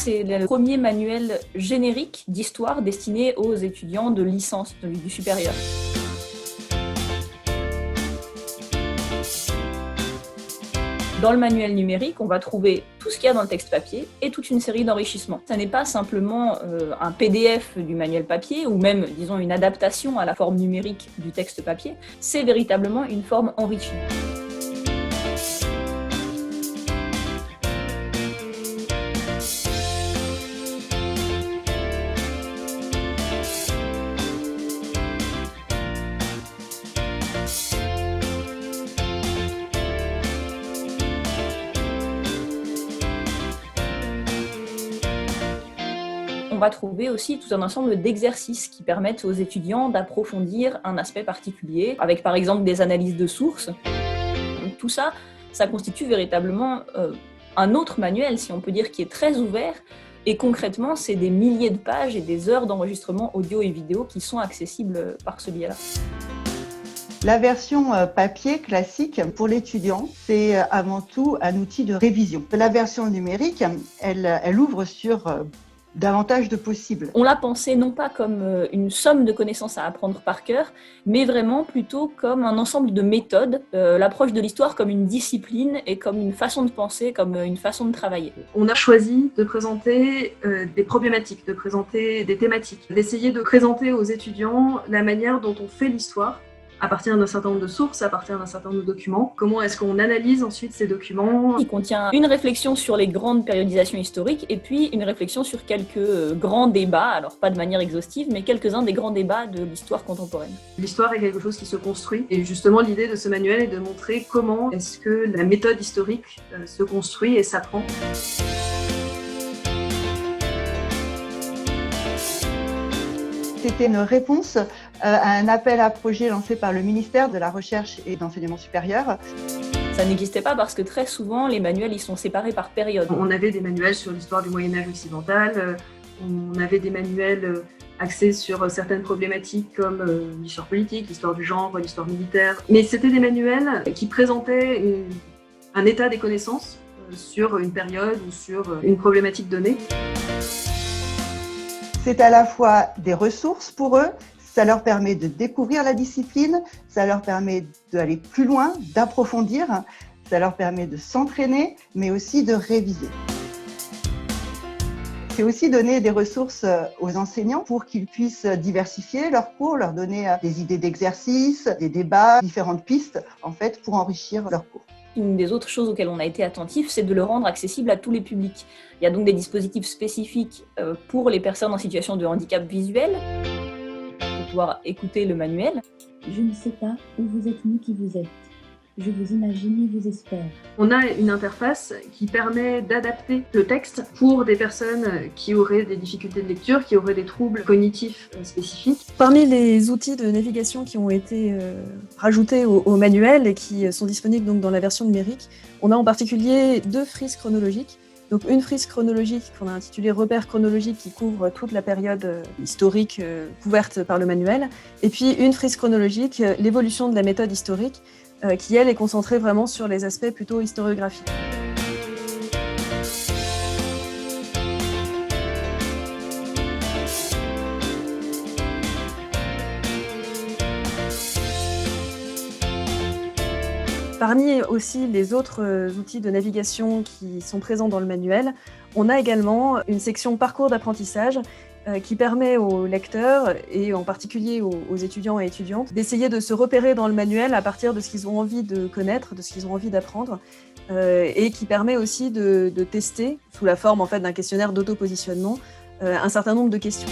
c'est le premier manuel générique d'histoire destiné aux étudiants de licence du supérieur. Dans le manuel numérique, on va trouver tout ce qu'il y a dans le texte papier et toute une série d'enrichissements. Ça n'est pas simplement un PDF du manuel papier ou même, disons, une adaptation à la forme numérique du texte papier, c'est véritablement une forme enrichie. On va trouver aussi tout un ensemble d'exercices qui permettent aux étudiants d'approfondir un aspect particulier, avec par exemple des analyses de sources. Donc tout ça, ça constitue véritablement un autre manuel, si on peut dire, qui est très ouvert. Et concrètement, c'est des milliers de pages et des heures d'enregistrement audio et vidéo qui sont accessibles par ce biais-là. La version papier classique pour l'étudiant, c'est avant tout un outil de révision. La version numérique, elle ouvre sur davantage de possibles. On l'a pensé non pas comme une somme de connaissances à apprendre par cœur, mais vraiment plutôt comme un ensemble de méthodes, l'approche de l'histoire comme une discipline et comme une façon de penser, comme une façon de travailler. On a choisi de présenter des problématiques, de présenter des thématiques, d'essayer de présenter aux étudiants la manière dont on fait l'histoire, à partir d'un certain nombre de sources, à partir d'un certain nombre de documents. Comment est-ce qu'on analyse ensuite ces documents ? Il contient une réflexion sur les grandes périodisations historiques et puis une réflexion sur quelques grands débats, alors pas de manière exhaustive, mais quelques-uns des grands débats de l'histoire contemporaine. L'histoire est quelque chose qui se construit et justement l'idée de ce manuel est de montrer comment est-ce que la méthode historique se construit et s'apprend. C'était une réponse à un appel à projet lancé par le ministère de la Recherche et de l'Enseignement supérieur. Ça n'existait pas parce que très souvent, les manuels ils sont séparés par période. On avait des manuels sur l'histoire du Moyen-Âge occidental, on avait des manuels axés sur certaines problématiques comme l'histoire politique, l'histoire du genre, l'histoire militaire. Mais c'était des manuels qui présentaient un état des connaissances sur une période ou sur une problématique donnée. C'est à la fois des ressources pour eux, ça leur permet de découvrir la discipline, ça leur permet d'aller plus loin, d'approfondir, ça leur permet de s'entraîner, mais aussi de réviser. C'est aussi donner des ressources aux enseignants pour qu'ils puissent diversifier leurs cours, leur donner des idées d'exercices, des débats, différentes pistes en fait, pour enrichir leurs cours. Une des autres choses auxquelles on a été attentif, c'est de le rendre accessible à tous les publics. Il y a donc des dispositifs spécifiques pour les personnes en situation de handicap visuel, pour pouvoir écouter le manuel. Je ne sais pas où vous êtes ni qui vous êtes. Je vous imagine et vous espère. On a une interface qui permet d'adapter le texte pour des personnes qui auraient des difficultés de lecture, qui auraient des troubles cognitifs spécifiques. Parmi les outils de navigation qui ont été rajoutés au manuel et qui sont disponibles donc dans la version numérique, on a en particulier 2 frises chronologiques. Donc une frise chronologique qu'on a intitulée Repères chronologiques qui couvre toute la période historique couverte par le manuel, et puis une frise chronologique, l'évolution de la méthode historique, qui elle est concentrée vraiment sur les aspects plutôt historiographiques. Parmi aussi les autres outils de navigation qui sont présents dans le manuel, on a également une section parcours d'apprentissage qui permet aux lecteurs, et en particulier aux étudiants et étudiantes, d'essayer de se repérer dans le manuel à partir de ce qu'ils ont envie de connaître, de ce qu'ils ont envie d'apprendre, et qui permet aussi de tester, sous la forme en fait, d'un questionnaire d'auto-positionnement, un certain nombre de questions.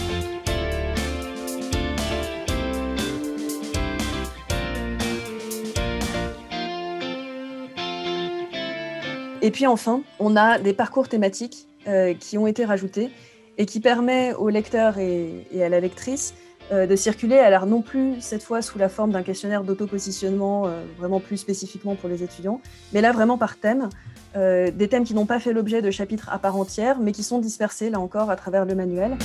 Et puis enfin, on a des parcours thématiques qui ont été rajoutés et qui permet au lecteur et à la lectrice de circuler, alors non plus cette fois sous la forme d'un questionnaire d'auto-positionnement vraiment plus spécifiquement pour les étudiants, mais là vraiment par thème, des thèmes qui n'ont pas fait l'objet de chapitres à part entière, mais qui sont dispersés là encore à travers le manuel.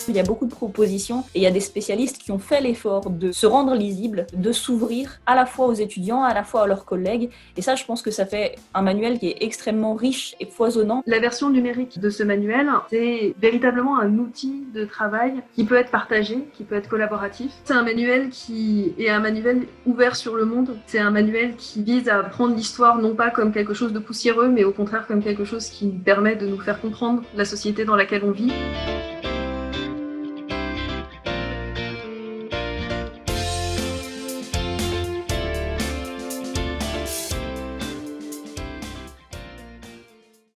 Il y a beaucoup de propositions et il y a des spécialistes qui ont fait l'effort de se rendre lisible, de s'ouvrir à la fois aux étudiants, à la fois à leurs collègues. Et ça, je pense que ça fait un manuel qui est extrêmement riche et foisonnant. La version numérique de ce manuel, c'est véritablement un outil de travail qui peut être partagé, qui peut être collaboratif. C'est un manuel qui est un manuel ouvert sur le monde. C'est un manuel qui vise à prendre l'histoire non pas comme quelque chose de poussiéreux, mais au contraire comme quelque chose qui permet de nous faire comprendre la société dans laquelle on vit.